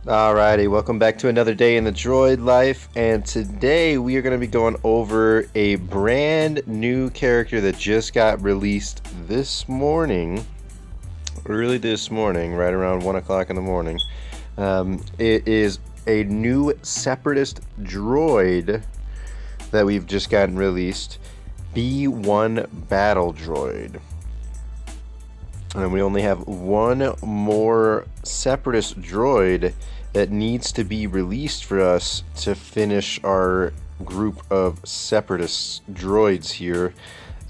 Alrighty, welcome back to another day in the droid life, and today we are going to be going over a brand new character that just got released this morning, early this morning, right around 1 o'clock in the morning. It is a new Separatist droid that we've just gotten released, B1 Battle Droid. And we only have one more Separatist droid that needs to be released for us to finish our group of Separatist droids here.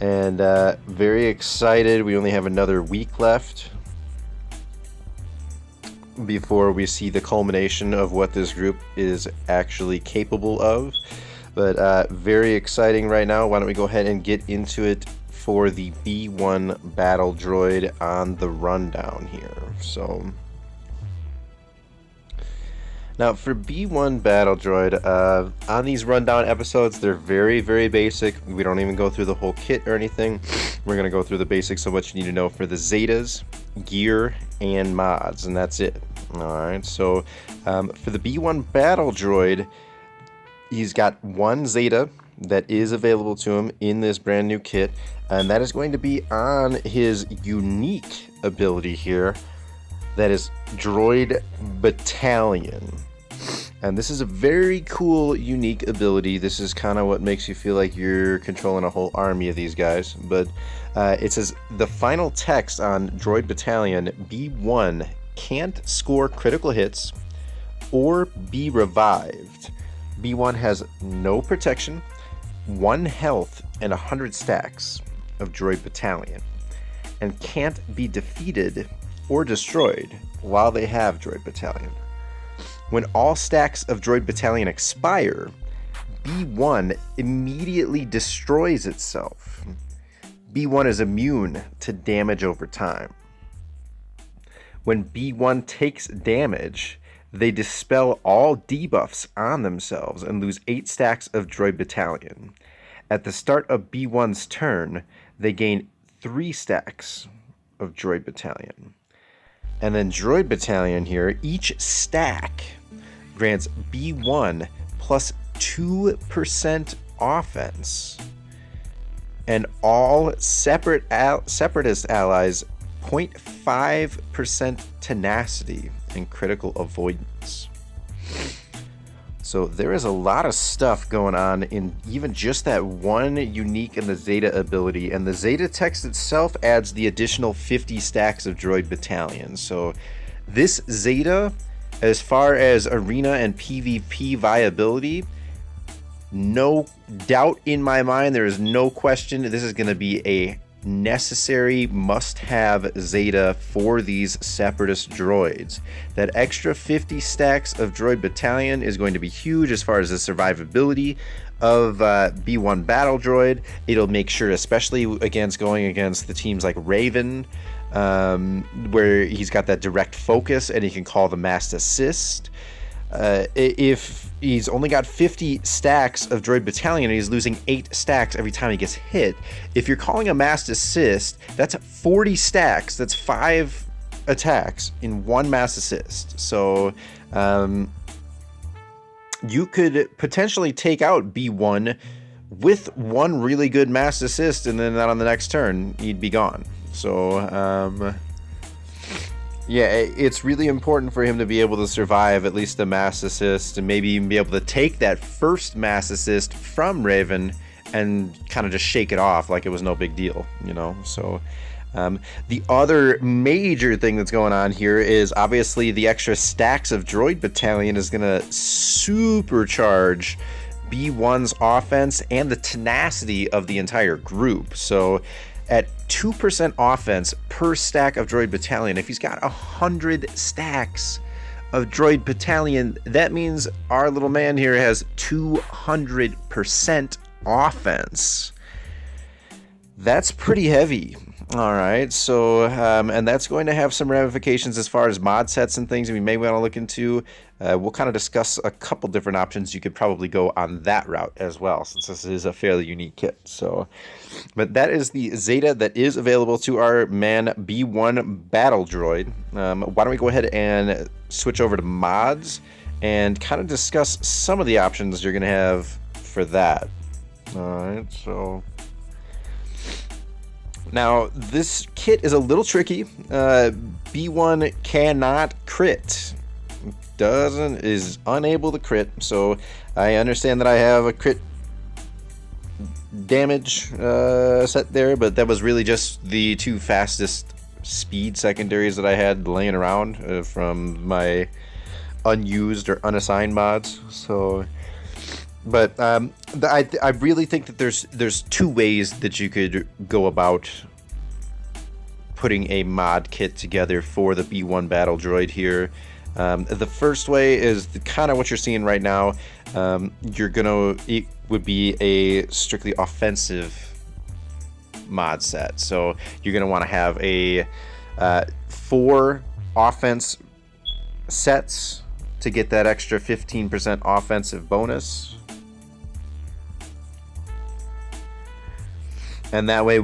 And very excited. We only have another week left before we see the culmination of what this group is actually capable of. But very exciting right now. Why don't we go ahead and get into it for the B1 Battle Droid on the rundown here. So now for B1 Battle Droid, on these rundown episodes, they're very, very basic. We don't even go through the whole kit or anything. We're going to go through the basics of what you need to know for the Zetas, gear, and mods, and that's it. Alright, so for the B1 Battle Droid, he's got one Zeta that is available to him in this brand new kit, and that is going to be on his unique ability here, that is Droid Battalion. And this is a very cool, unique ability. This is kind of what makes you feel like you're controlling a whole army of these guys. But it says, the final text on Droid Battalion, B1 can't score critical hits or be revived. B1 has no protection, 1 health, and 100 stacks of Droid Battalion, and can't be defeated or destroyed while they have Droid Battalion. When all stacks of Droid Battalion expire, B1 immediately destroys itself. B1 is immune to damage over time. When B1 takes damage, they dispel all debuffs on themselves and lose 8 stacks of Droid Battalion. At the start of B1's turn, they gain 3 stacks of Droid Battalion. And then Droid Battalion here, each stack grants B1 plus 2% offense, and all Separatist allies 0.5% tenacity and critical avoidance. So there is a lot of stuff going on in even just that one unique in the Zeta ability, and the Zeta text itself adds the additional 50 stacks of Droid Battalion. So this Zeta, as far as arena and PvP viability, no doubt in my mind, there is no question this is going to be a necessary must-have Zeta for these Separatist droids. That extra 50 stacks of Droid Battalion is going to be huge as far as the survivability of B1 Battle Droid. It'll make sure, especially going against the teams like Raven, where he's got that direct focus and he can call the mass assist. If he's only got 50 stacks of Droid Battalion and he's losing 8 stacks every time he gets hit, if you're calling a mass assist, that's 40 stacks. That's 5 attacks in 1 mass assist. So you could potentially take out B1 with 1 really good mass assist, and then on the next turn he'd be gone. So yeah, it's really important for him to be able to survive at least a mass assist, and maybe even be able to take that first mass assist from Raven and kind of just shake it off like it was no big deal, you know? So the other major thing that's going on here is obviously the extra stacks of Droid Battalion is going to supercharge B1's offense and the tenacity of the entire group. So at 2% offense per stack of Droid Battalion, if he's got 100 stacks of Droid Battalion, that means our little man here has 200% offense. That's pretty heavy. All right, so and that's going to have some ramifications as far as mod sets and things we may want to look into. We'll kind of discuss a couple different options. You could probably go on that route as well, since this is a fairly unique kit. So, but that is the Zeta that is available to our man B1 Battle Droid. Why don't we go ahead and switch over to mods and kind of discuss some of the options you're going to have for that. All right, so now this kit is a little tricky. B1 cannot crit. Is unable to crit. So I understand that I have a crit damage set there, but that was really just the two fastest speed secondaries that I had laying around from my unused or unassigned mods. So, but I really think that there's two ways that you could go about putting a mod kit together for the B1 Battle Droid here. The first way is kind of what you're seeing right now. It would be a strictly offensive mod set. So you're gonna want to have a 4 offense sets to get that extra 15% offensive bonus. And that way,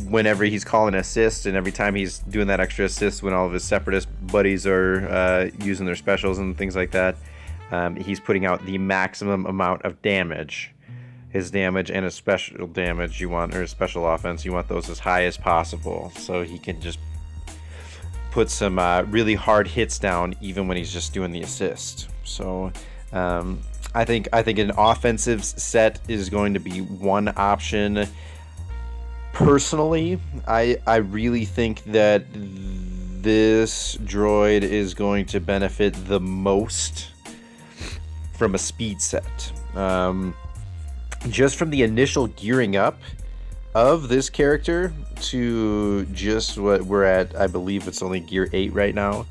whenever he's calling assist, and every time he's doing that extra assist, when all of his separatist buddies are using their specials and things like that, he's putting out the maximum amount of damage. His damage and his special damage you want, or his special offense, you want those as high as possible, so he can just put some really hard hits down even when he's just doing the assist. So I think an offensive set is going to be one option. Personally, I really think that this droid is going to benefit the most from a speed set. Just from the initial gearing up of this character to just what we're at, I believe it's only gear 8 right now.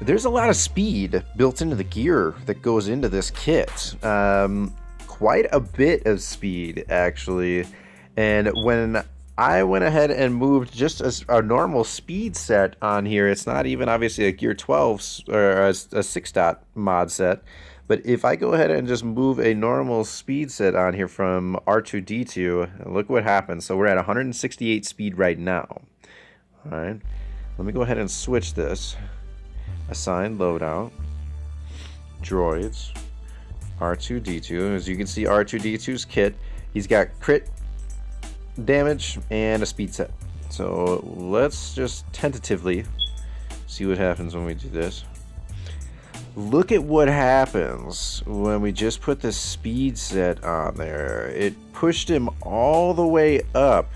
There's a lot of speed built into the gear that goes into this kit. Quite a bit of speed, actually. And when I went ahead and moved just a normal speed set on here, it's not even obviously a gear 12 or a 6-dot mod set, but if I go ahead and just move a normal speed set on here from R2-D2, look what happens. So we're at 168 speed right now. All right, let me go ahead and switch this. Assign loadout, droids, R2-D2. As you can see, R2-D2's kit, he's got crit damage and a speed set. So let's just tentatively see what happens when we do this. Look at what happens when we just put the speed set on there. It pushed him all the way up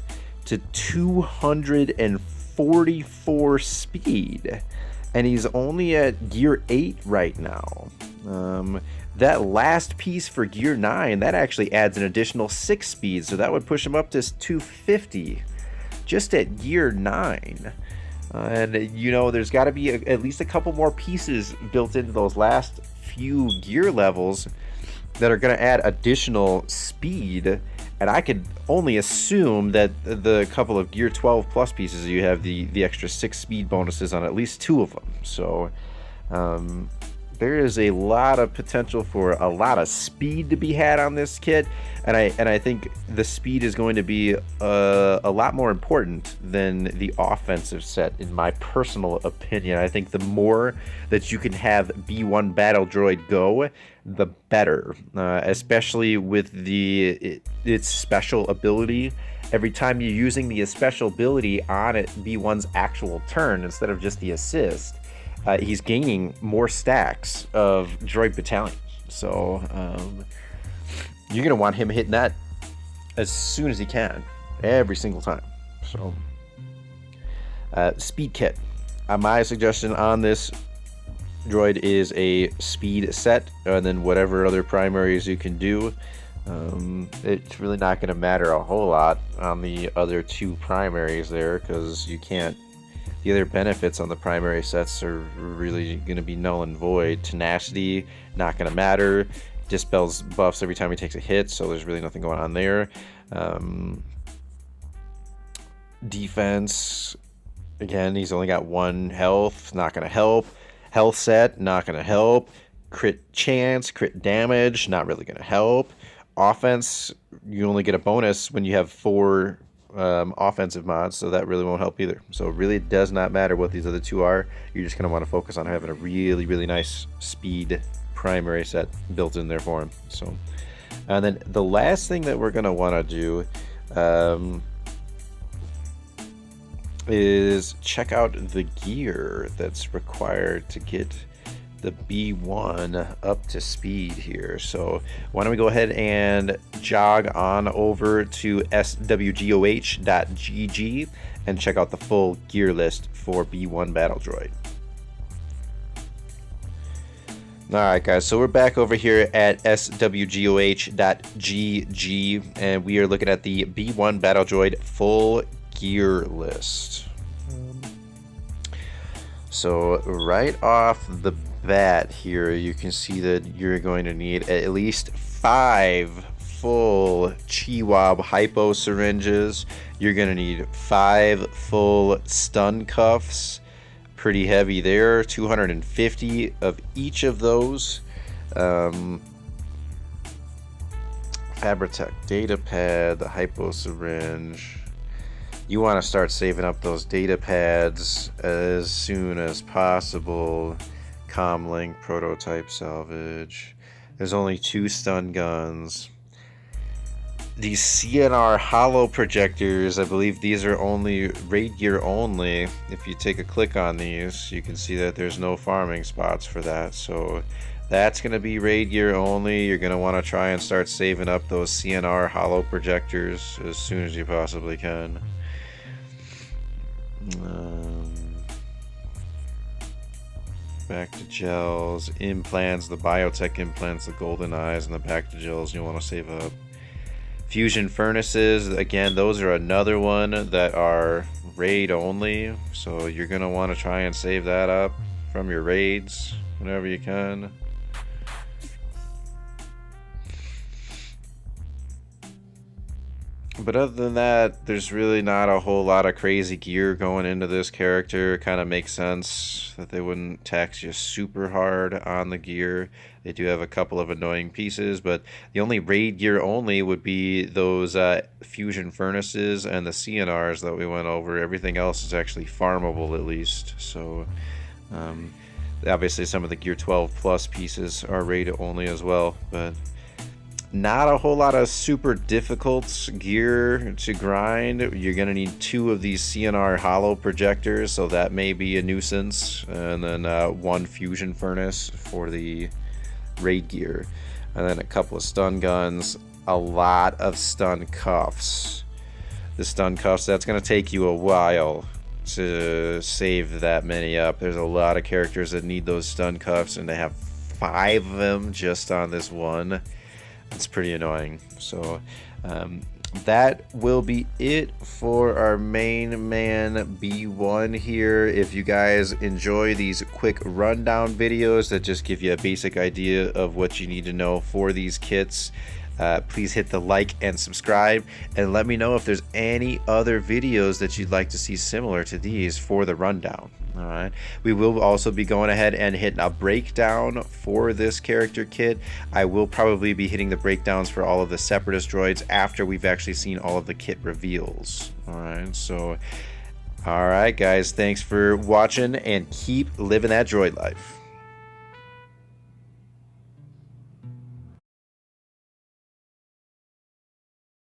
to 244 speed, and he's only at gear 8 right now. That last piece for gear 9, that actually adds an additional 6 speed, so that would push him up to 250 just at gear 9. And you know, there's got to be at least a couple more pieces built into those last few gear levels that are going to add additional speed. And I could only assume that the couple of gear 12 plus pieces, you have the extra 6 speed bonuses on at least 2 of them. So there is a lot of potential for a lot of speed to be had on this kit, and I think the speed is going to be a lot more important than the offensive set, in my personal opinion. I think the more that you can have B1 Battle Droid go, the better, especially with its special ability. Every time you're using the special ability on B1's actual turn instead of just the assist, he's gaining more stacks of droid battalions. So you're going to want him hitting that as soon as he can, every single time. So speed kit. My suggestion on this droid is a speed set, and then whatever other primaries you can do. It's really not going to matter a whole lot on the other 2 primaries there, because you can't. The other benefits on the primary sets are really going to be null and void. Tenacity, not going to matter. Dispels buffs every time he takes a hit, so there's really nothing going on there. Defense, again, he's only got 1 health, not going to help. Health set, not going to help. Crit chance, crit damage, not really going to help. Offense, you only get a bonus when you have 4 offensive mods, so that really won't help either. So it really does not matter what these other 2 are. You're just going to want to focus on having a really, really nice speed primary set built in there for him. So, and then the last thing that we're going to want to do is check out the gear that's required to get the B1 up to speed here. So why don't we go ahead and jog on over to swgoh.gg and check out the full gear list for B1 Battle Droid. Alright guys, so we're back over here at swgoh.gg and we are looking at the B1 Battle Droid full gear list. So right off the bat here, you can see that you're going to need at least 5 full Chihuahua hypo syringes. You're going to need 5 full stun cuffs. Pretty heavy there, 250 of each of those. Fabritech data pad, the hypo syringe. You want to start saving up those data pads as soon as possible. Comlink, prototype salvage. There's only 2 stun guns. These CNR hollow projectors, I believe these are only raid gear only. If you take a click on these, you can see that there's no farming spots for that. So that's going to be raid gear only. You're going to want to try and start saving up those CNR hollow projectors as soon as you possibly can. Back to gels, implants, the biotech implants, the golden eyes, and the back to gels you want to save up. Fusion furnaces, again, those are another one that are raid only, so you're going to want to try and save that up from your raids whenever you can. But other than that, there's really not a whole lot of crazy gear going into this character. It kind of makes sense that they wouldn't tax you super hard on the gear. They do have a couple of annoying pieces, but the only raid gear only would be those fusion furnaces and the CNRs that we went over. Everything else is actually farmable at least. So obviously some of the gear 12 plus pieces are raid only as well, but not a whole lot of super difficult gear to grind. You're going to need 2 of these CNR hollow projectors, so that may be a nuisance. And then 1 fusion furnace for the raid gear. And then a couple of stun guns, a lot of stun cuffs. The stun cuffs, that's going to take you a while to save that many up. There's a lot of characters that need those stun cuffs, and to have 5 of them just on this one, it's pretty annoying. So that will be it for our main man B1 here. If you guys enjoy these quick rundown videos that just give you a basic idea of what you need to know for these kits, please hit the like and subscribe, and let me know if there's any other videos that you'd like to see similar to these for the rundown. All right, we will also be going ahead and hitting a breakdown for this character kit. I will probably be hitting the breakdowns for all of the separatist droids after we've actually seen all of the kit reveals. All right, so all right guys, thanks for watching and keep living that droid life.